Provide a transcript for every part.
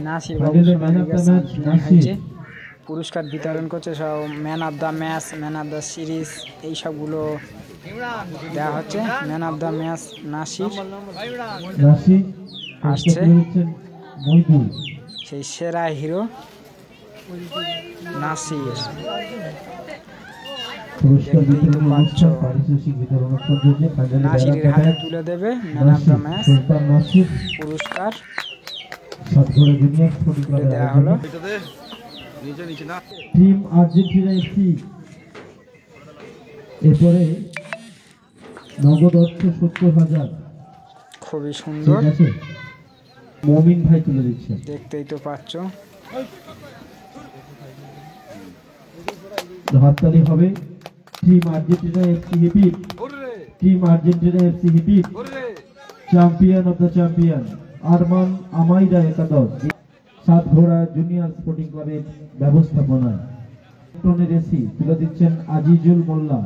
নাসির বাবু হয়েছে পুরস্কার বিতরণ করছে সব man of the match, man of the series এই সবগুলো দেওয়া হচ্ছে। Man of the match Nasir আসছে, সেই সেরা হিরো নাসির। নাসিরের হাতে তুলে দেবে ম্যান অফ দ্য ম্যাচ পুরস্কার দেওয়া হলো। টিম আর্জেন্টিনা এফসি এরপরে নগদ অর্থ 70,000 খুবই সুন্দর মমিন ভাই তুলে দিচ্ছে, দেখতেই তো পাচ্ছ। হাততালি হবে। টিম আর্জেন্টিনা এফসি হিপি, টিম আর্জেন্টিনা এফসি হিপি, champion of the champion Arman Amaira একাদশ, সাতঘোড়া জুনিয়র স্পোর্টিং ক্লাবের ব্যবস্থাপনায় এসি তুলে দিচ্ছেন আজিজুল মোল্লা।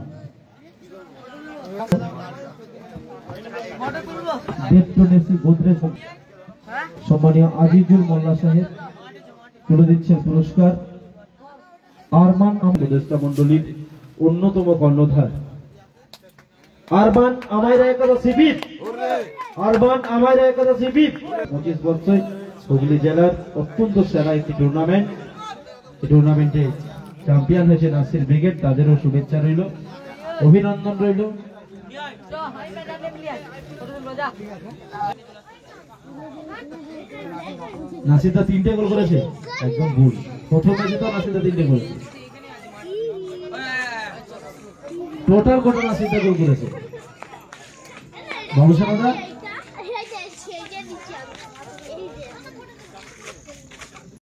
গোদরেজ সম্মানীয় আজিজুল মোল্লা সাহেব তুলে দিচ্ছেন পুরস্কার। আরমান উপদেষ্টা মন্ডলীর অন্যতম কর্ণধার আরমান আমাইরা একাদশ শিবির, আরমান আমাইরা একাদশ শিবির 25 বছর হুগলি জেলার অত্যন্ত সেরা একটি টুর্নামেন্ট। এই টুর্নামেন্টে চ্যাম্পিয়ন হয়েছে নাসির ব্রিগেড, তাদেরও শুভেচ্ছা রইল, অভিনন্দন রইল। নাসিদা 3টে গোল করেছে, একদম ভুল। প্রথম ম্যাচে তো নাসিদা 3টে গোল, টোটাল নাসিদা গোল করেছে। বাবুসানাদা